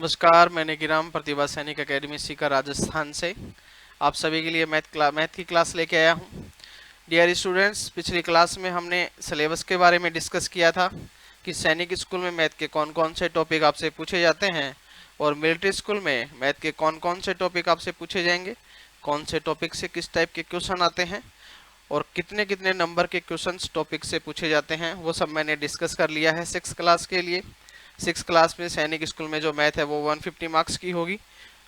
नमस्कार, मैं निकिराम प्रतिभा सैनिक एकेडमी सीकर राजस्थान से आप सभी के लिए मैथ की क्लास लेके आया हूँ। डियर स्टूडेंट्स, पिछली क्लास में हमने सिलेबस के बारे में डिस्कस किया था कि सैनिक स्कूल में मैथ के कौन कौन से टॉपिक आपसे पूछे जाते हैं और मिलिट्री स्कूल में मैथ के कौन कौन से टॉपिक आपसे पूछे जाएंगे, कौन से टॉपिक से किस टाइप के क्वेश्चन आते हैं और कितने कितने नंबर के क्वेश्चंस टॉपिक से पूछे जाते हैं, वो सब मैंने डिस्कस कर लिया है 6 क्लास के लिए। 6 क्लास में सैनिक स्कूल में जो मैथ है वो 150 मार्क्स की होगी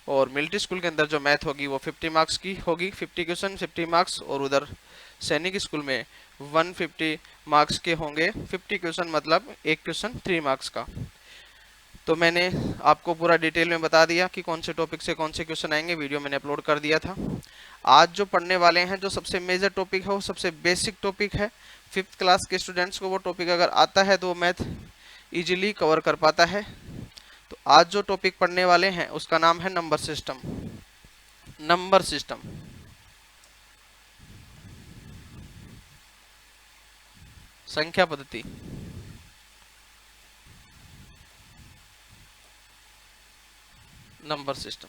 और मिलिट्री स्कूल के अंदर जो मैथ होगी वो 50 मार्क्स की होगी। 50 क्वेश्चन 50 मार्क्स, और उधर सैनिक स्कूल में 150 मार्क्स के होंगे 50 क्वेश्चन, मतलब एक क्वेश्चन 3 मार्क्स का। तो मैंने आपको पूरा डिटेल में बता दिया कि कौन से टॉपिक से कौन से क्वेश्चन आएंगे, वीडियो मैंने अपलोड कर दिया था। आज जो पढ़ने वाले हैं, जो सबसे मेजर टॉपिक है वो सबसे बेसिक टॉपिक है। 5th क्लास के स्टूडेंट्स को वो टॉपिक अगर आता है तो वो मैथ इजीली कवर कर पाता है। तो आज जो टॉपिक पढ़ने वाले हैं उसका नाम है नंबर सिस्टम। नंबर सिस्टम, संख्या पद्धति। नंबर सिस्टम,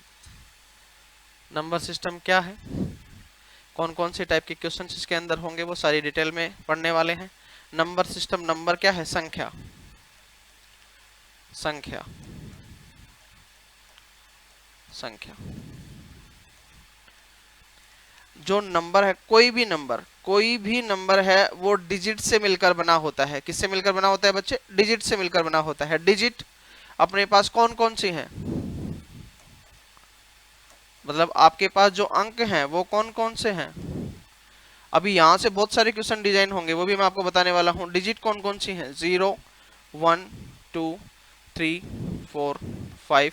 नंबर सिस्टम क्या है, कौन कौन से टाइप के क्वेश्चन इसके अंदर होंगे, वो सारी डिटेल में पढ़ने वाले हैं। नंबर सिस्टम, नंबर क्या है? संख्या। संख्या, संख्या। जो नंबर है, कोई भी नंबर है वो डिजिट से मिलकर बना होता है। किससे मिलकर बना होता है बच्चे? डिजिट से मिलकर बना होता है। डिजिट अपने पास कौन कौन सी हैं, मतलब आपके पास जो अंक हैं वो कौन कौन से हैं। अभी यहाँ से बहुत सारे क्वेश्चन डिजाइन होंगे, वो भी मैं आपको बताने वाला हूँ। डिजिट कौन कौन सी हैं? 0, 1, 2, 3, 4, 5,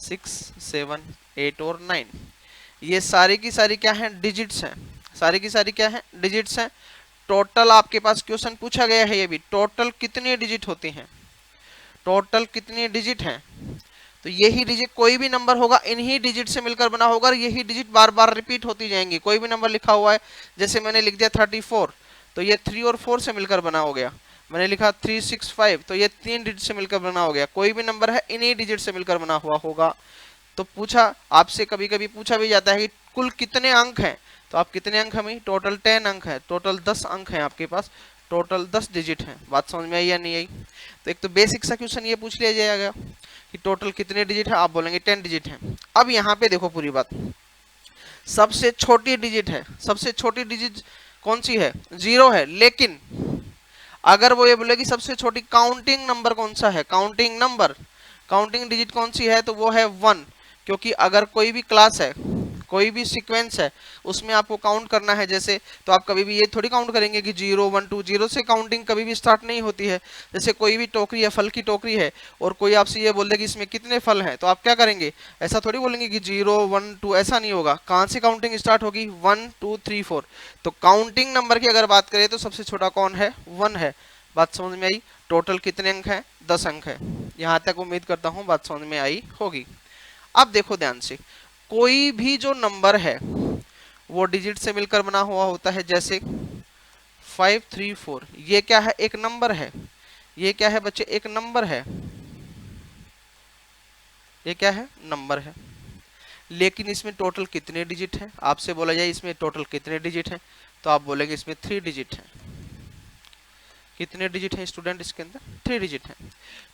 6, 7, 8 और 9। ये सारी की सारी क्या है? डिजिट्स हैं। सारी की सारी क्या है? डिजिट्स हैं। टोटल आपके पास क्वेश्चन पूछा गया है, ये भी टोटल कितनी डिजिट होती हैं, टोटल कितनी डिजिट हैं। तो यही डिजिट, कोई भी नंबर होगा इन्हीं डिजिट से मिलकर बना होगा और यही डिजिट बार बार रिपीट होती जाएंगी। कोई भी नंबर लिखा हुआ है, जैसे मैंने लिख दिया 34, तो ये 3 और 4 से मिलकर बना हो गया। मैंने लिखा 365, तो ये 3 डिजिट से मिलकर बना हो गया। कोई भी नंबर है इन्हीं डिजिट से मिलकर बना हुआ होगा। तो पूछा आपसे, कभी कभी पूछा भी जाता है कि कुल कितने अंक हैं, तो आप कितने अंक हमें? टोटल 10 अंक है, टोटल 10 अंक हैं आपके पास, टोटल 10 डिजिट हैं। बात समझ में आई या नहीं आई? तो एक तो बेसिक सा क्वेश्चन ये पूछ लिया जाएगा कि टोटल कितने डिजिट है, आप बोलेंगे 10 डिजिट है। अब यहाँ पे देखो पूरी बात, सबसे छोटी डिजिट है, सबसे छोटी डिजिट कौन सी है? 0 है। लेकिन अगर वो ये बोले कि सबसे छोटी काउंटिंग नंबर कौन सा है, काउंटिंग नंबर, काउंटिंग डिजिट कौन सी है, तो वो है 1। क्योंकि अगर कोई भी क्लास है, कोई भी सीक्वेंस है, उसमें आपको काउंट करना है जैसे, तो आप कभी भी ये थोड़ी काउंट करेंगे कि 0 1 2, 0 से काउंटिंग कभी भी स्टार्ट नहीं होती है। जैसे कोई भी टोकरी है, फल की टोकरी है, और कोई आपसे ये बोल दे कि इसमें कितने फल हैं, तो आप क्या करेंगे? ऐसा थोड़ी बोलेंगे कि 0 1 2, ऐसा नहीं होगा। कहाँ से काउंटिंग स्टार्ट होगी? 1 2 3 4। तो काउंटिंग नंबर की अगर बात करें तो सबसे छोटा कौन है? 1 है। बात समझ में आई? टोटल कितने अंक हैं? 10 अंक है। यहाँ तक उम्मीद करता हूँ बात समझ में आई होगी। अब देखो ध्यान से, कोई भी जो नंबर है वो डिजिट से मिलकर बना हुआ होता है। जैसे 534, ये क्या है? एक नंबर है। ये क्या है बच्चे? एक नंबर है। ये क्या है? नंबर है। लेकिन इसमें टोटल कितने डिजिट हैं? आपसे बोला जाए इसमें टोटल कितने डिजिट हैं, तो आप बोलेंगे इसमें 3 डिजिट हैं। कितने डिजिट हैं स्टूडेंट इसके अंदर? 3 डिजिट हैं।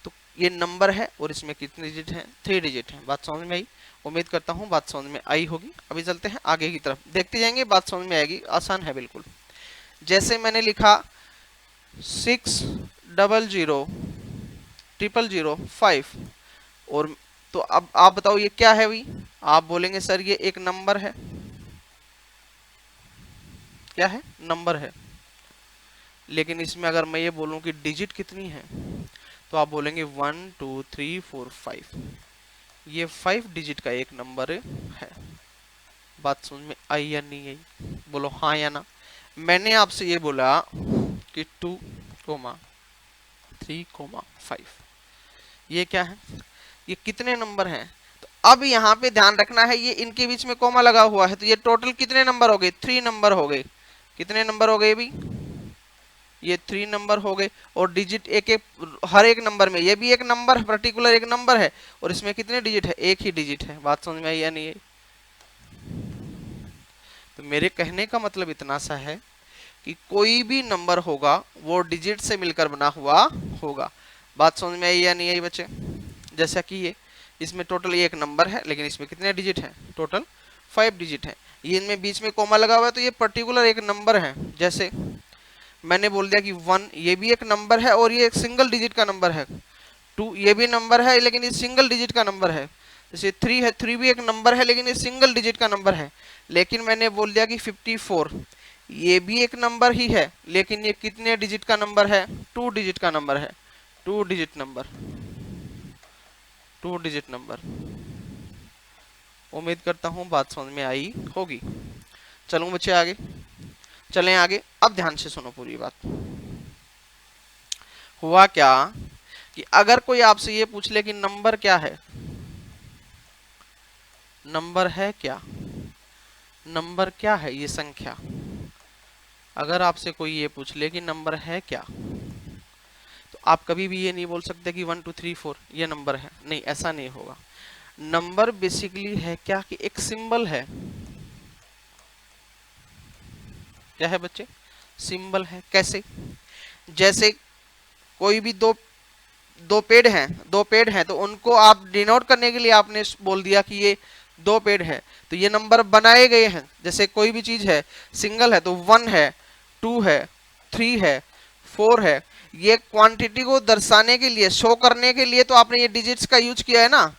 तो ये नंबर है और इसमें कितने डिजिट हैं? 3 डिजिट हैं। बात समझ में आई? उम्मीद करता हूँ बात समझ में आई होगी। अभी चलते हैं आगे की तरफ, देखते जाएंगे, बात समझ में आएगी, आसान है बिल्कुल। जैसे मैंने लिखा 60000005, और तो अब आप बताओ ये क्या है भाई? आप बोलेंगे सर ये एक नंबर है। क्या है? नंबर है। लेकिन इसमें अगर मैं ये बोलूं कि डिजिट कितनी है, तो आप बोलेंगे 1 2 3 4 5। ये 5 डिजिट का एक नंबर है। बात समझ में आई या नहीं आई? बोलो हाँ या ना। मैंने आपसे ये बोला कि 2, 3, 5, ये क्या है? ये कितने नंबर हैं? तो अब यहाँ पे ध्यान रखना है, ये इनके बीच में कोमा लगा हुआ है, तो ये टोटल कितने नंबर हो गए? 3 नंबर हो गए। कितने नंबर हो गए भाई? ये 3 नंबर हो गए, और डिजिट एक एक हर एक नंबर में, ये भी एक नंबर है, पर्टिकुलर एक नंबर है, और इसमें कितने डिजिट है, एक ही डिजिट है। बात समझ में आई या नहीं है? तो मेरे कहने का मतलब इतना सा है कि कोई भी नंबर होगा वो डिजिट से मिलकर बना हुआ होगा। बात समझ में आई या नहीं आई बच्चे? जैसा कि ये इसमें टोटल एक नंबर है, लेकिन इसमें कितने डिजिट हैं, टोटल 5 डिजिट हैं। ये इनमें बीच में कोमा लगा हुआ है, तो ये पर्टिकुलर एक नंबर है। जैसे मैंने बोल दिया कि 1 ये भी एक नंबर है और ये एक सिंगल डिजिट का नंबर है। 2 ये भी नंबर है लेकिन ये सिंगल डिजिट का नंबर है। जैसे 3 है, 3 भी एक नंबर है लेकिन ये सिंगल डिजिट का नंबर है। लेकिन मैंने बोल दिया कि 54 ये भी एक नंबर ही है, लेकिन ये कितने डिजिट का नंबर है, 2 डिजिट का नंबर है। 2 डिजिट नंबर, 2 डिजिट नंबर। उम्मीद करता हूँ बात समझ में आई होगी। चलो बच्चे आगे चलें आगे। अब ध्यान से सुनो पूरी बात। हुआ क्या कि अगर कोई आपसे ये पूछ ले कि नंबर क्या है, नंबर है क्या, नंबर क्या है ये संख्या, अगर आपसे कोई ये पूछ ले कि नंबर है क्या, तो आप कभी भी ये नहीं बोल सकते कि 1 2 3 4 ये नंबर है। नहीं, ऐसा नहीं होगा। नंबर बेसिकली है क्या कि एक सिंबल है। क्या है बच्चे? सिंबल है। कैसे? जैसे कोई भी दो दो पेड़ हैं तो उनको आप डिनोट करने के लिए आपने बोल दिया कि ये 2 पेड़ है, तो ये नंबर बनाए गए हैं। जैसे कोई भी चीज है, सिंगल है तो 1 है, 2 है, 3 है, 4 है। ये क्वांटिटी को दर्शाने के लिए, शो करने के लिए तो आपने ये डिजिट्स का यूज किया है ना।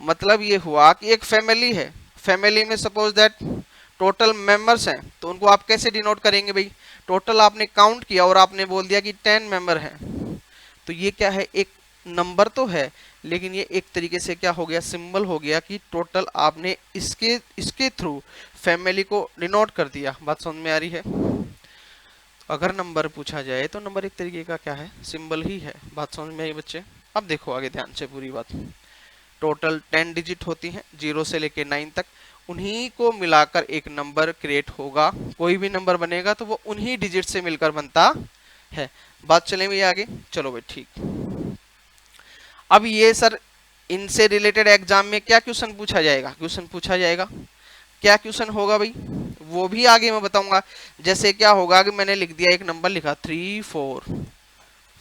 मतलब ये हुआ कि एक फैमिली है, फैमिली में सपोज दैट टोटल मेंबर्स हैं, तो उनको आप कैसे डिनोट करेंगे भाई? टोटल आपने काउंट किया और आपने बोल दिया कि 10 मेंबर हैं, तो ये क्या है, एक नंबर तो है, लेकिन ये एक तरीके से क्या हो गया, सिंबल हो गया कि टोटल आपने इसके इसके थ्रू फैमिली को डिनोट कर दिया। बात समझ में आ रही है? अगर नंबर पूछा जाए तो नंबर एक तरीके का क्या है, सिंबल ही है। बात समझ में आई बच्चे? अब देखो आगे ध्यान से पूरी बात। टोटल 10 डिजिट होती हैं 0 से लेके 9 तक, उन्हीं को मिलाकर एक नंबर क्रिएट होगा। कोई भी नंबर बनेगा तो वो उन्हीं डिजिट से मिलकर बनता है। बात चले भी आगे, चलो भाई ठीक। अब ये सर इनसे रिलेटेड एग्जाम में क्या क्वेश्चन पूछा जाएगा, क्वेश्चन पूछा जाएगा, क्या क्वेश्चन होगा भाई वो भी आगे मैं बताऊंगा। जैसे क्या होगा कि मैंने लिख दिया, एक नंबर लिखा 3 4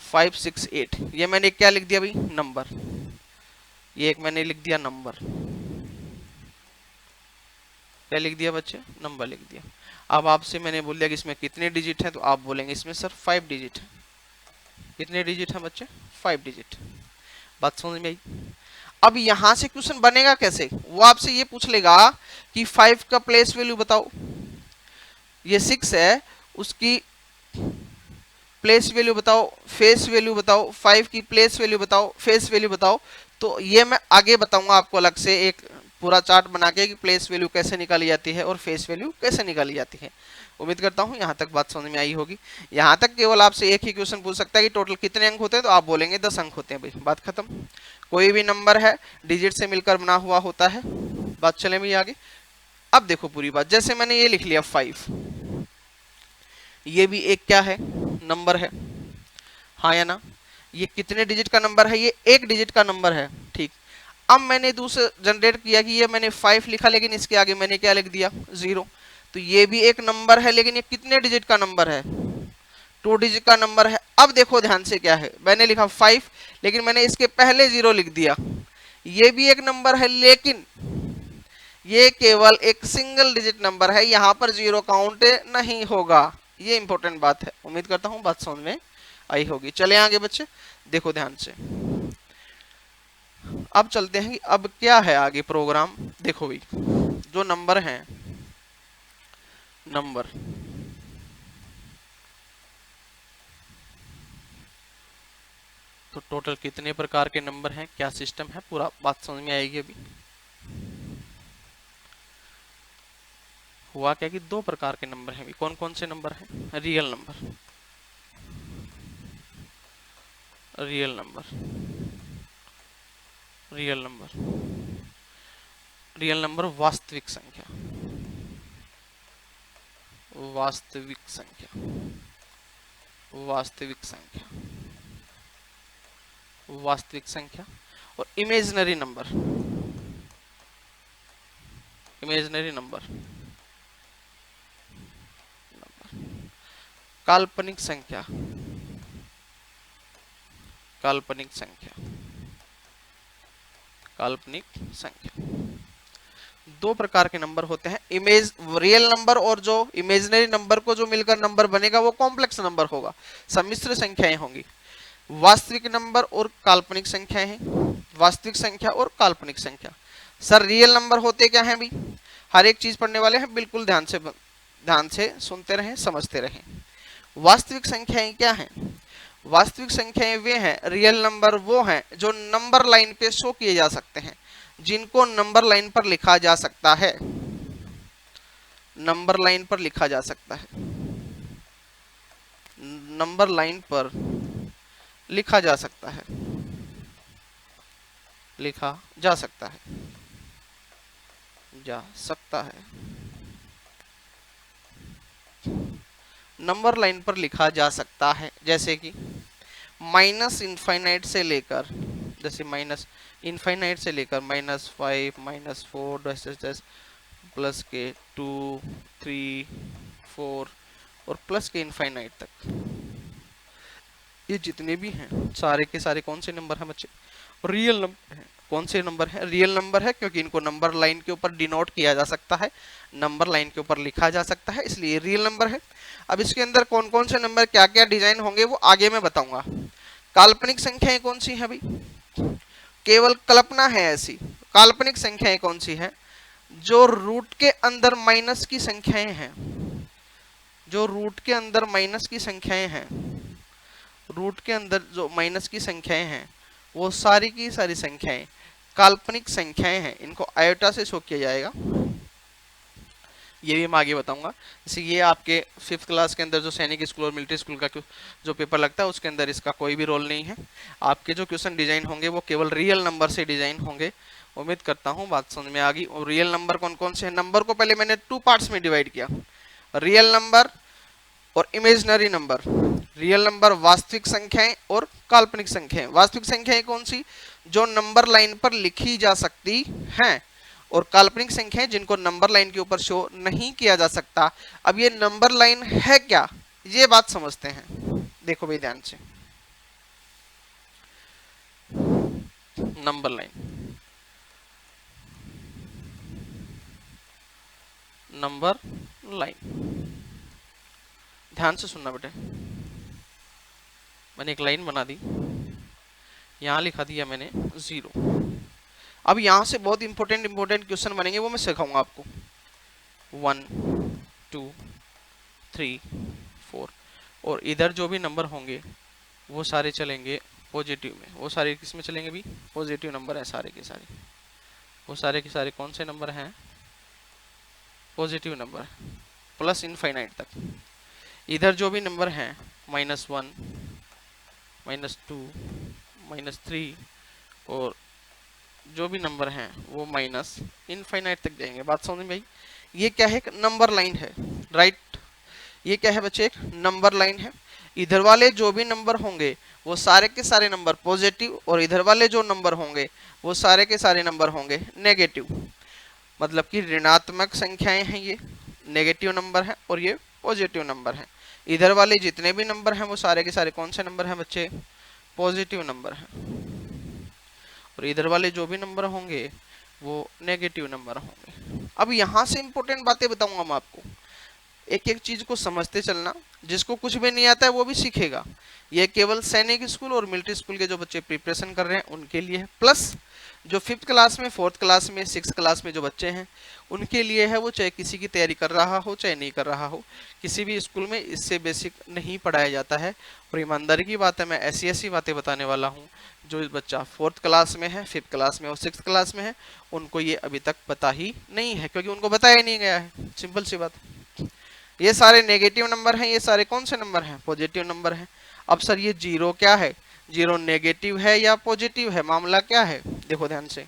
5 6 8, ये मैंने क्या लिख दिया भाई, नंबर। ये एक मैंने लिख दिया नंबर, क्या लिख दिया बच्चे, नंबर लिख दिया। अब आपसे मैंने बोल दिया कि इसमें कितने डिजिट हैं, तो आप बोलेंगे इसमें सर 5 डिजिट है। कितने डिजिट हैं बच्चे, 5 डिजिट। बात समझ में आई? अब यहां से क्वेश्चन बनेगा कैसे, वो आपसे ये पूछ लेगा कि 5 का प्लेस वैल्यू बताओ। ये 6 है, उसकी प्लेस वैल्यू बताओ, फेस वैल्यू बताओ, 5 की प्लेस वैल्यू बताओ, फेस वैल्यू बताओ। तो ये मैं आगे बताऊंगा आपको अलग से एक पूरा चार्ट बना के कि प्लेस वैल्यू कैसे निकाली जाती है और फेस वैल्यू कैसे निकाली जाती है। उम्मीद करता हूं यहां तक बात समझ में आई होगी। यहां तक केवल आपसे एक ही क्वेश्चन पूछ सकता है कि टोटल कितने अंक होते हैं, तो आप बोलेंगे 10 अंक होते हैं भाई, बात खत्म। कोई भी नंबर है डिजिट से मिलकर बना हुआ होता है। बात चले भी आगे। अब देखो पूरी बात, जैसे मैंने ये लिख लिया 5, ये भी एक क्या है, नंबर है, हाँ या ना? ये कितने डिजिट का नंबर है, ये एक डिजिट का नंबर है, ठीक। अब मैंने दूसरा जनरेट किया कि ये मैंने 5 लिखा, लेकिन इसके आगे मैंने क्या लिख दिया, 0। तो ये भी एक नंबर है, लेकिन ये कितने डिजिट का नंबर है, 2 डिजिट का नंबर है। अब देखो ध्यान से क्या है, मैंने लिखा 5, लेकिन मैंने इसके पहले 0 लिख दिया। ये भी एक नंबर है, लेकिन ये केवल एक सिंगल डिजिट नंबर है, यहां पर 0 काउंट नहीं होगा। ये इंपॉर्टेंट बात है। उम्मीद करता हूं बात समझ में आई होगी। चले आगे बच्चे, देखो ध्यान से। अब चलते हैं कि अब क्या है आगे प्रोग्राम। देखो भाई, जो नंबर हैं, नंबर तो टोटल कितने प्रकार के नंबर हैं, क्या सिस्टम है, पूरा बात समझ में आएगी। अभी हुआ क्या कि 2 प्रकार के नंबर हैं। कौन कौन से नंबर हैं, real number, real number, real number, real number वास्तविक संख्या, वास्तविक संख्या। वास्तविक संख्या, वास्तविक संख्या। और इमेजिनरी नंबर, इमेजिनरी नंबर, काल्पनिक संख्या, काल्पनिक संख्या, काल्पनिक संख्या। दो प्रकार के नंबर होते हैं, इमेज रियल नंबर और जो इमेजिनरी नंबर को जो मिलकर नंबर बनेगा वो कॉम्प्लेक्स नंबर होगा, सम्मिश्र संख्याएं होंगी। वास्तविक नंबर और काल्पनिक संख्याएं हैं, वास्तविक संख्या और काल्पनिक संख्या। सर रियल नंबर होते क्या हैं भी, हर एक चीज पढ़ने वाले हैं, बिल्कुल ध्यान से सुनते रहें, समझते रहें। वास्तविक संख्याएं क्या हैं? वास्तविक संख्याएं वे हैं, रियल नंबर वो हैं जो नंबर लाइन पे शो किए जा सकते हैं, जिनको नंबर लाइन पर लिखा जा सकता है, नंबर लाइन पर लिखा जा सकता है, नंबर लाइन पर लिखा जा सकता है, लिखा जा सकता है, जा सकता है, नंबर लाइन पर लिखा जा सकता है। जैसे कि माइनस इनफाइनाइट से लेकर, जैसे माइनस इनफाइनाइट से लेकर -5, -4 प्लस के 2, 3, 4 और प्लस के इनफाइनाइट तक, ये जितने भी हैं सारे के सारे कौन से नंबर हैं बच्चे? रियल नंबर हैं। कौन से नंबर है? रियल नंबर है, क्योंकि इनको नंबर लाइन के ऊपर डिनोट किया जा सकता है, नंबर लाइन के ऊपर लिखा जा सकता है, इसलिए रियल नंबर है। अब इसके अंदर कौन कौन से नंबर, क्या क्या डिजाइन होंगे वो आगे मैं बताऊंगा। काल्पनिक संख्याएं कौन सी है भाई? केवल कल्पना है ऐसी। काल्पनिक संख्याएं कौन सी है? जो रूट के अंदर माइनस की संख्याएं हैं, जो रूट के अंदर माइनस की संख्याएं हैं, रूट के अंदर जो माइनस की संख्याएं हैं वो सारी की सारी संख्याएं काल्पनिक संख्याएं हैं, इनको आयोटा से शो किया जाएगा, ये भी मैं आगे बताऊंगा। जैसे ये आपके 5th क्लास के अंदर जो सैनिक स्कूल और मिलिट्री स्कूल का जो पेपर लगता है उसके अंदर इसका कोई भी रोल नहीं है। आपके जो क्वेश्चन डिजाइन होंगे वो केवल रियल नंबर से डिजाइन होंगे। उम्मीद करता हूँ बात समझ में आ गई। और रियल नंबर कौन कौन से हैं? नंबर को पहले मैंने 2 पार्ट्स में डिवाइड किया, रियल नंबर और इमेजिनरी नंबर। रियल नंबर वास्तविक संख्याएं और काल्पनिक संख्याएं। वास्तविक संख्याएं कौन सी? जो नंबर लाइन पर लिखी जा सकती हैं, और काल्पनिक संख्याएं जिनको नंबर लाइन के ऊपर शो नहीं किया जा सकता। अब ये नंबर लाइन है क्या, ये बात समझते हैं। देखो भाई ध्यान से, नंबर लाइन, नंबर लाइन, ध्यान से सुनना बेटे। मैंने एक लाइन बना दी, यहां लिखा दिया मैंने 0। अब यहां से बहुत इंपॉर्टेंट क्वेश्चन बनेंगे, वो मैं सिखाऊंगा आपको। 1, 2, 3, 4 और इधर जो भी नंबर होंगे वो सारे चलेंगे पॉजिटिव में। वो सारे किस में चलेंगे भी? पॉजिटिव नंबर है सारे के सारे। वो सारे के सारे कौन से नंबर हैं? पॉजिटिव नंबर, प्लस इनफाइनाइट तक। इधर जो भी नंबर हैं -1, -2, -3 और जो भी नंबर हैं वो माइनस इनफाइनाइट तक जाएंगे। बात समझ में भाई? ये क्या है? एक नंबर लाइन है, राइट। ये क्या है बच्चे? एक नंबर लाइन है। इधर वाले जो भी नंबर होंगे वो सारे के सारे नंबर पॉजिटिव, और इधर वाले जो नंबर होंगे वो सारे के सारे नंबर होंगे नेगेटिव। मतलब कि ऋणात्मक संख्याएं हैं, ये नेगेटिव नंबर है और ये पॉजिटिव नंबर है। इधर वाले जितने भी नंबर हैं वो सारे के सारे कौन से नंबर हैं बच्चे? पॉजिटिव नंबर हैं। और इधर वाले जो भी नंबर होंगे वो नेगेटिव नंबर होंगे। अब यहां से इंपॉर्टेंट बातें बताऊंगा मैं आपको, एक एक चीज को समझते चलना। जिसको कुछ भी नहीं आता है वो भी सीखेगा। ये केवल सैनिक स्कूल और मिलिट्री स्कूल के जो बच्चे प्रिपरेशन कर रहे हैं उनके लिए है, प्लस जो 5th क्लास में, 4th क्लास में, 6th क्लास में जो बच्चे हैं उनके लिए है। वो चाहे किसी की तैयारी कर रहा हो चाहे नहीं कर रहा हो, किसी भी स्कूल में इससे बेसिक नहीं पढ़ाया जाता है। और ईमानदारी की बात है, मैं ऐसी ऐसी बातें बताने वाला हूँ जो बच्चा 4th क्लास में है, 5th क्लास में और 6th क्लास में है उनको ये अभी तक पता ही नहीं है, क्योंकि उनको बताया ही नहीं गया है। सिंपल सी बात। ये सारे नेगेटिव नंबर हैं, ये सारे कौन से नंबर हैं? पॉजिटिव नंबर हैं। अब सर ये 0 क्या है? 0 नेगेटिव है या पॉजिटिव है? मामला क्या है? देखो ध्यान से,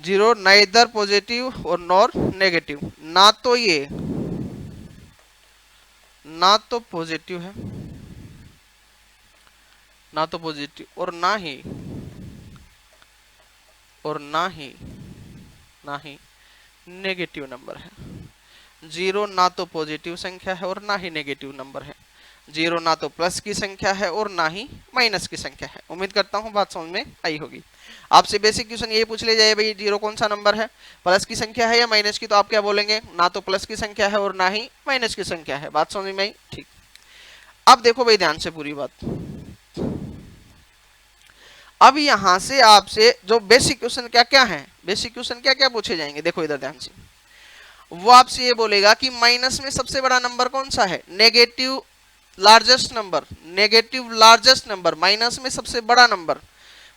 0 नाइदर पॉजिटिव और नॉर नेगेटिव। ना तो ये, ना तो पॉजिटिव है ना तो पॉजिटिव और ना ही नेगेटिव नंबर है। जीरो ना तो पॉजिटिव संख्या है और ना ही नेगेटिव नंबर है। जीरो ना तो प्लस की संख्या है और ना ही माइनस की संख्या है। उम्मीद करता हूं बात समझ में आई होगी। आपसे बेसिक क्वेश्चन ये पूछ ले जाए भाई जीरो कौन सा नंबर है, प्लस की संख्या है या माइनस की, तो आप क्या बोलेंगे, ना तो प्लस की संख्या है और ना ही माइनस की संख्या है। बात समझ में आई? ठीक। अब देखो भाई ध्यान से पूरी बात। अब यहां से आपसे जो बेसिक क्वेश्चन क्या क्या है, बेसिक क्वेश्चन क्या क्या पूछे जाएंगे, देखो इधर ध्यान से। वो आपसे ये बोलेगा कि माइनस में सबसे बड़ा नंबर कौन सा है, negative largest number, negative largest number, minus में सबसे बड़ा नंबर।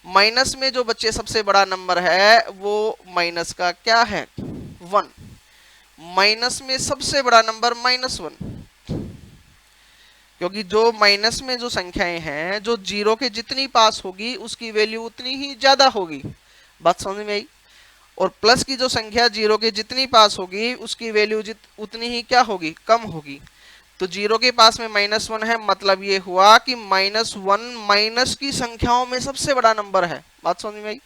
माइनस में जो बच्चे सबसे बड़ा नंबर है वो माइनस का क्या है, 1। माइनस में सबसे बड़ा नंबर -1, क्योंकि जो माइनस में जो संख्याएं हैं जो जीरो के जितनी पास होगी उसकी वैल्यू उतनी ही ज्यादा होगी। बात समझ में आई? और प्लस की जो संख्या जीरो के जितनी पास होगी उसकी वैल्यू उतनी ही क्या होगी, कम होगी। तो जीरो के पास में -1 है, मतलब ये हुआ कि -1 माइनस की संख्याओं में सबसे बड़ा नंबर है। बात समझ में आई?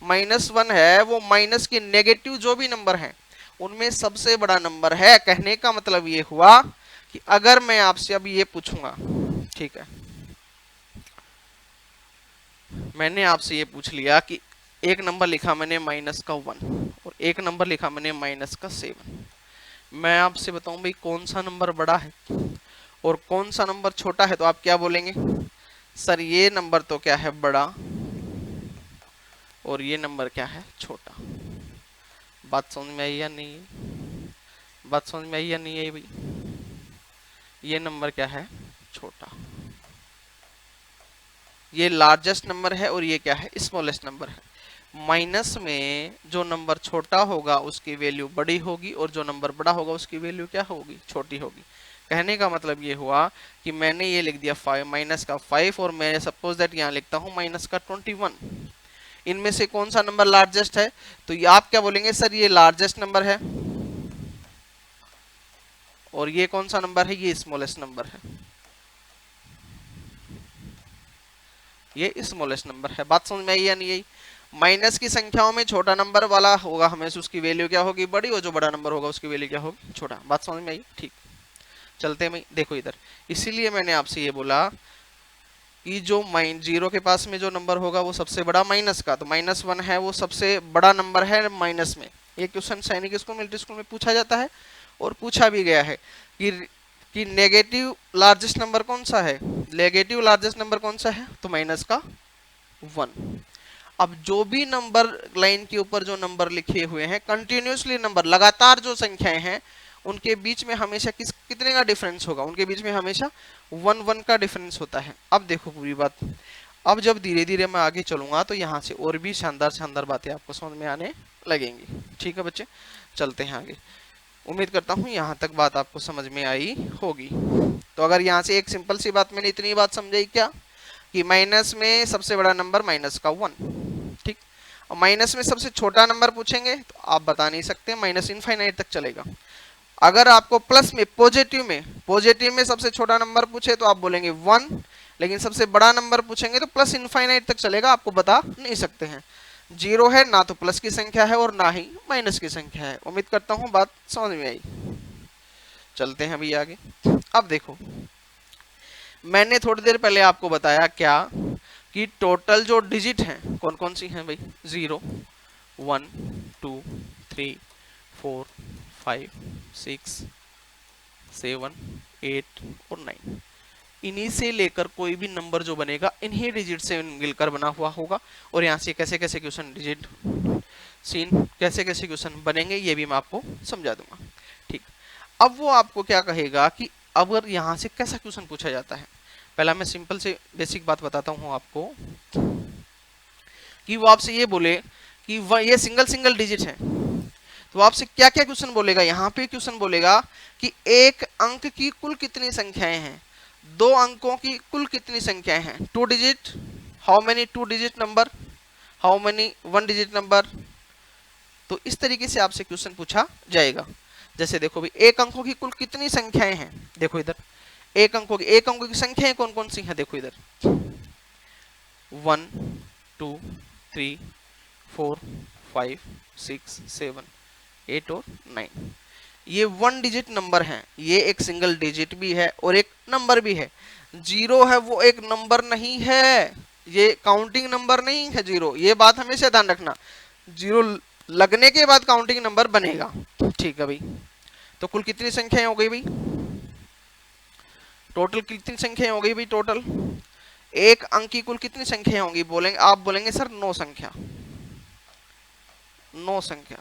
-1 है वो माइनस के नेगेटिव जो भी नंबर है उनमें सबसे बड़ा नंबर है। कहने का मतलब ये हुआ कि अगर मैं आपसे अब ये पूछूंगा, ठीक है, मैंने आपसे ये पूछ लिया कि एक नंबर लिखा मैंने -1 और एक नंबर लिखा मैंने -7, मैं आपसे बताऊं भाई कौन सा नंबर बड़ा है और कौन सा नंबर छोटा है, तो आप क्या बोलेंगे, सर ये नंबर तो क्या है बड़ा और ये नंबर क्या है छोटा। बात समझ में आई या नहीं? बात समझ में आई या नहीं आई भाई? ये नंबर क्या है, छोटा, ये लार्जेस्ट नंबर है और ये क्या है, स्मॉलेस्ट नंबर है। माइनस में जो नंबर छोटा होगा उसकी वैल्यू बड़ी होगी और जो नंबर बड़ा होगा उसकी वैल्यू क्या होगी, छोटी होगी। कहने का मतलब ये हुआ कि मैंने ये लिख दिया -5 और मैं सपोज दैट यहाँ लिखता हूँ -21। इनमें से कौन सा नंबर लार्जेस्ट है, तो ये आप क्या बोलेंगे, सर ये लार्जेस्ट नंबर है और ये कौन सा नंबर है, ये स्मॉलेस्ट नंबर है, ये स्मॉलेस्ट नंबर है। बात समझ में आई या नहीं आई? माइनस की संख्याओं में छोटा नंबर वाला होगा हमेशा उसकी वैल्यू क्या होगी, बड़ी, और जो बड़ा नंबर होगा उसकी वैल्यू क्या होगी, छोटा। बात समझ में आई? ठीक। चलते हैं, देखो इधर, इसीलिए मैंने आपसे ये बोला कि जो जीरो के पास में जो नंबर होगा वो सबसे बड़ा माइनस का, तो -1 है वो सबसे बड़ा नंबर है माइनस में। ये क्वेश्चन सैनिक स्कूल मिलिट्री स्कूल में पूछा जाता है और पूछा भी गया है कि नेगेटिव लार्जेस्ट नंबर कौन सा है, नेगेटिव लार्जेस्ट नंबर कौन सा है, तो -1। अब जो भी नंबर लाइन के ऊपर जो नंबर लिखे हुए हैं कंटिन्यूसली नंबर, लगातार जो संख्याएं हैं उनके बीच में हमेशा कितने का डिफरेंस होगा, उनके बीच में हमेशा 1 का डिफरेंस होता है। अब देखो पूरी बात, अब जब धीरे धीरे मैं आगे चलूंगा तो यहाँ से और भी शानदार शानदार बातें आपको समझ में आने लगेंगी। ठीक है बच्चे, चलते हैं आगे। उम्मीद करता हूँ यहाँ तक बात आपको समझ में आई होगी। तो अगर यहाँ से एक सिंपल सी बात मैंने इतनी बात समझाई क्या, कि माइनस में सबसे बड़ा नंबर -1, ठीक, और माइनस में सबसे छोटा नंबर पूछेंगे तो आप बता नहीं सकते, माइनस इनफाइनाइट तक चलेगा। अगर आपको प्लस में पॉजिटिव में सबसे छोटा नंबर पूछे तो आप बोलेंगे 1, लेकिन सबसे बड़ा नंबर पूछेंगे तो प्लस इनफाइनाइट तक चलेगा, आपको बता नहीं सकते हैं। जीरो है ना तो प्लस की संख्या है और ना ही माइनस की संख्या है। उम्मीद करता हूं बात समझ में आई। चलते हैं अभी आगे। अब देखो, मैंने थोड़ी देर पहले आपको बताया क्या, कि टोटल जो डिजिट हैं कौन कौन सी हैं भाई, 0, 1, 2, 3, 4, 5, 6, 7, 8 और 9। इन्हीं से लेकर कोई भी नंबर जो बनेगा इन्हीं डिजिट से मिलकर बना हुआ होगा। और यहाँ से कैसे कैसे क्वेश्चन डिजिट सीन कैसे कैसे क्वेश्चन बनेंगे ये भी मैं आपको समझा दूंगा। ठीक, अब वो आपको क्या कहेगा कि अगर यहाँ से कैसा क्वेश्चन पूछा जाता है, पहला मैं सिंपल से बेसिक बात बताता हूँ आपको, कि वो आपसे ये बोले कि ये सिंगल डिजिट है, तो आपसे क्या क्या क्वेश्चन बोलेगा, यहाँ पे क्वेश्चन बोलेगा कि एक अंक की कुल कितनी संख्याएं हैं, 2 अंकों की कुल कितनी संख्याएं हैं, 2 digit, how many 2 digit number, how many 1 digit number. तो इस तरीके से आपसे क्वेश्चन पूछा जाएगा। जैसे देखो भी, एक अंकों की कुल कितनी संख्याएं हैं, देखो इधर, एक अंकों की संख्याएं कौन कौन सी हैं, देखो इधर 1 2 3 4 5 6 7 8 और 9। ये 1 डिजिट नंबर है, ये एक सिंगल डिजिट भी है और एक नंबर भी है। जीरो है वो एक नंबर नहीं है, ये काउंटिंग नंबर नहीं है जीरो, ये बात हमेशा ध्यान रखना। जीरो लगने के बाद काउंटिंग नंबर बनेगा। ठीक है भाई, तो कुल कितनी संख्याएं हो गई भाई? टोटल कितनी संख्याएं हो गई भाई? टोटल एक अंक की कुल कितनी संख्याएं होंगी? बोलेंगे आप, बोलेंगे सर 9 संख्या। 9 संख्या।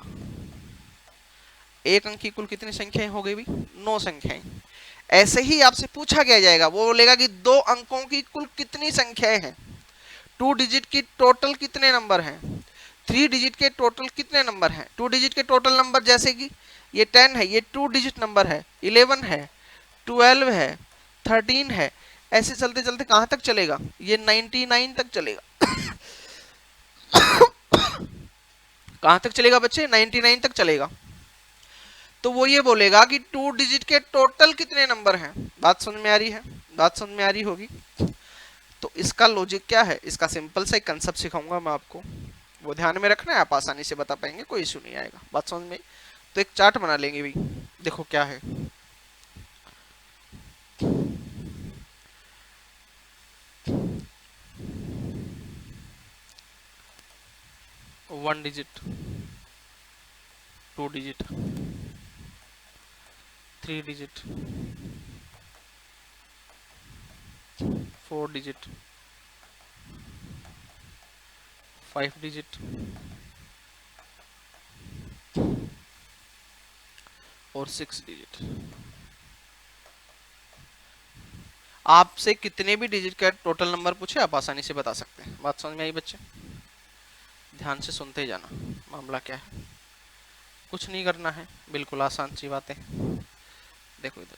एक अंक की कुल कितनी संख्याएं हो गई भाई? 9 संख्याएं। ऐसे ही आपसे पूछा गया जाएगा, वो बोलेगा कि दो अंकों की कुल कितनी संख्याएं हैं? 2 डिजिट की टोटल कितने नंबर हैं? 3 डिजिट के टोटल कितने नंबर हैं? 2 डिजिट के टोटल नंबर, जैसे कि ये 10 है, ये 2 डिजिट नंबर है, 11 है, 12 है, 13 है। ऐसे चलते चलते कहां तक चलेगा? ये 99 तक चलेगा। कहां तक चलेगा बच्चे? 99 तक चलेगा। तो वो ये बोलेगा कि 2 डिजिट के टोटल कितने नंबर हैं? बात समझ में आ रही है? बात समझ में आ रही होगी। तो इसका लॉजिक क्या है? इसका सिंपल सा एक कंसेप्ट सिखाऊंगा मैं आपको, वो ध्यान में रखना है, आप आसानी से बता पाएंगे, कोई इशू नहीं आएगा। बात समझ में? तो एक चार्ट बना लेंगे भाई, देखो क्या है। One digit, 2 digit, 3 digit, 4 digit, 5 digit और 6 डिजिट। आपसे कितने भी डिजिट का टोटल नंबर पूछे आप आसानी से बता सकते हैं। बात समझ में आई बच्चे? ध्यान से सुनते ही जाना, मामला क्या है। कुछ नहीं करना है, बिल्कुल आसान सी बात है। देखो इधर,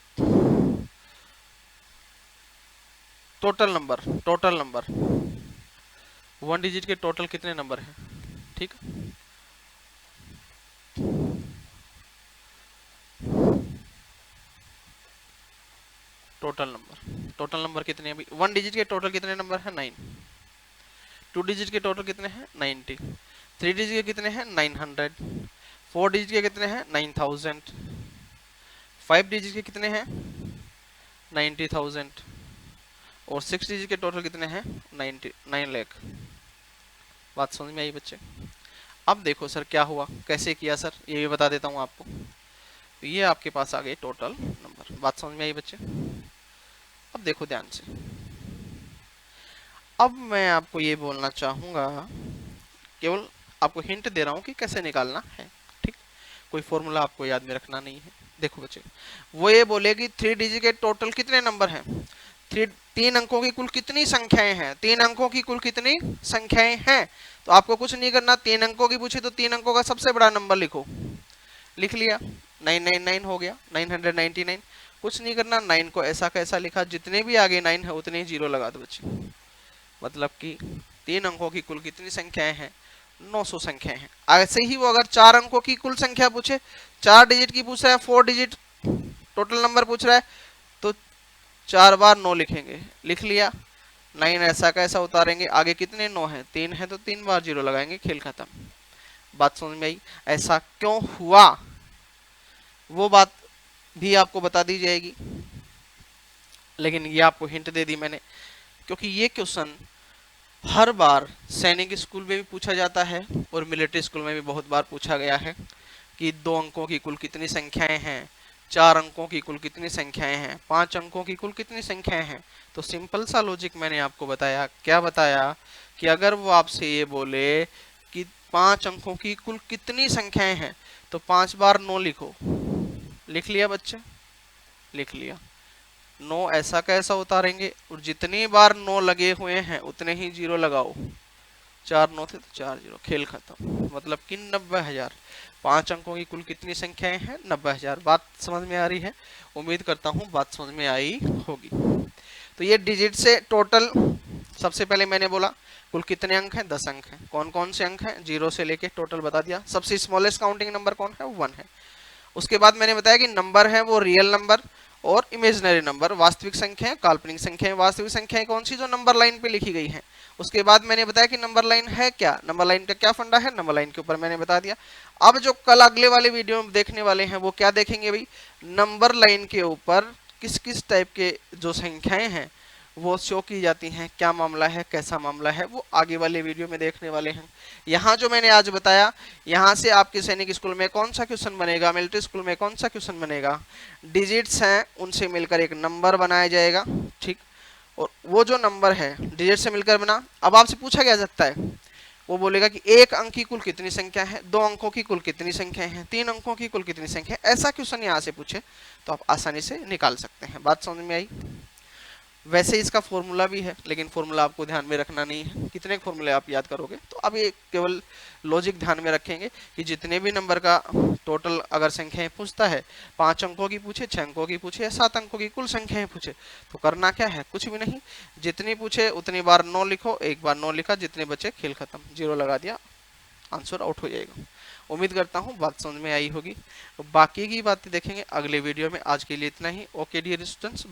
total number, total number 1 digit के टोटल कितने नंबर हैं? ठीक है, टोटल नंबर कितने हैं? 1 डिजिट के टोटल कितने नंबर हैं? 9। 2 डिजिट के टोटल कितने हैं? 90। 3 डिजिट के कितने हैं? 900। 4 डिजिट के कितने हैं? 9000। 5 डिजिट के कितने हैं? 90000। और 6 डिजिट के टोटल कितने हैं? 9 लाख। बात समझ में आई बच्चे? अब देखो सर क्या हुआ, कैसे किया सर, ये भी बता देता हूँ आपको। तो ये आपके पास आ गए टोटल नंबर। बात समझ में आई बच्चे? अब देखो ध्यान से, अब मैं आपको ये बोलना चाहूंगा, केवल आपको हिंट दे रहा हूं कि कैसे निकालना है। ठीक, कोई फॉर्मूला आपको याद में रखना नहीं है। देखो बच्चे, वो ये बोले कि 3 डिजिट के टोटल कितने नंबर हैं? 3 अंकों की कुल कितनी संख्याएं हैं? 3 अंकों की कुल कितनी संख्याएं हैं? तो आपको कुछ नहीं करना, 3 अंकों की पूछे तो 3 अंकों का सबसे बड़ा नंबर लिखो। लिख लिया, 999 हो गया, 999। कुछ नहीं करना, 9 को ऐसा कैसा लिखा, जितने भी आगे 9 है उतने ही जीरो लगा दो बच्चे। मतलब कि 3 अंकों की कुल कितनी संख्याएं हैं? 900 संख्याएं हैं। ऐसे ही वो अगर 4 अंकों की कुल संख्या पूछे, 4 डिजिट की पूछ रहा है, 4 डिजिट टोटल नंबर पूछ रहा है, तो 4 बार 9 लिखेंगे। लिख लिया, 9 ऐसा कैसा उतारेंगे, आगे कितने 9 है? 3 है, तो 3 बार जीरो लगाएंगे, खेल खत्म। बात समझ में आई? ऐसा क्यों हुआ वो बात भी आपको बता दी जाएगी, लेकिन ये आपको हिंट दे दी मैंने, क्योंकि ये क्वेश्चन हर बार सैनिक स्कूल में भी पूछा जाता है और मिलिट्री स्कूल में भी बहुत बार पूछा गया है कि 2 अंकों की कुल कितनी संख्याएं हैं, 4 अंकों की कुल कितनी संख्याएं हैं, 5 अंकों की कुल कितनी संख्याएं हैं। तो सिंपल सा लॉजिक मैंने आपको बताया। क्या बताया? कि अगर वो आपसे ये बोले कि 5 अंकों की कुल कितनी संख्याएं हैं, तो 5 बार 9 लिखो। लिख लिया बच्चे? लिख लिया। 9 ऐसा कैसा उतारेंगे, और जितनी बार 9 लगे हुए हैं उतने ही जीरो लगाओ। 4 9 थे तो 4 जीरो, खेल खत्म। मतलब कि 90,000। 5 अंकों की कुल कितनी संख्याएं हैं? 90,000। बात समझ में आ रही है? उम्मीद करता हूँ बात समझ में आई होगी। तो ये डिजिट से टोटल, सबसे पहले मैंने बोला कुल कितने अंक हैं? 10 अंक हैं। कौन कौन से अंक हैं? जीरो से लेके टोटल बता दिया। सबसे स्मॉलेस्ट काउंटिंग नंबर कौन है? 1 है। उसके बाद मैंने बताया कि नंबर है वो रियल नंबर और इमेजिनरी नंबर, वास्तविक संख्याएं, काल्पनिक संख्याएं। वास्तविक संख्याएं कौन सी? जो नंबर लाइन पे लिखी गई हैं। उसके बाद मैंने बताया कि नंबर लाइन है क्या, नंबर लाइन का क्या फंडा है, नंबर लाइन के ऊपर मैंने बता दिया। अब जो कल अगले वाले वीडियो में देखने वाले हैं वो क्या देखेंगे भाई, नंबर लाइन के ऊपर किस किस टाइप के जो संख्याएं हैं वो शो की जाती हैं, क्या मामला है, कैसा मामला है, वो आगे वाले वीडियो में देखने वाले हैं। यहाँ जो मैंने आज बताया, यहाँ से आपके सैनिक स्कूल में कौन सा क्वेश्चन बनेगा, मिलिट्री स्कूल में कौन सा क्वेश्चन बनेगा, डिजिट्स हैं उनसे मिलकर एक नंबर बनाया जाएगा, ठीक। और वो जो नंबर है डिजिट से मिलकर बना, अब आपसे पूछा क्या जाता है, वो बोलेगा कि एक अंक की कुल कितनी संख्या है, दो अंकों की कुल कितनी संख्या है, तीन अंकों की कुल कितनी संख्या है, ऐसा क्वेश्चन यहाँ से पूछे तो आप आसानी से निकाल सकते हैं। बात समझ में आई। वैसे इसका फॉर्मूला भी है, लेकिन फॉर्मूला आपको ध्यान में रखना नहीं है, कितने फॉर्मूले आप याद करोगे, तो अब ये केवल लॉजिक ध्यान में रखेंगे कि जितने भी नंबर का टोटल अगर संख्याएं पूछता है, 5 अंकों की पूछे, 6 अंकों की पूछे या 7 अंकों की कुल संख्याएं पूछे, तो करना क्या है, कुछ भी नहीं, जितनी पूछे उतनी बार 9 लिखो, एक बार 9 लिखा, जितने बचे खेल खत्म, 0 लगा दिया, आंसर आउट हो जाएगा। उम्मीद करता हूँ बात समझ में आई होगी। तो बाकी की बातें देखेंगे अगले वीडियो में। आज के लिए इतना ही। Okay dear students.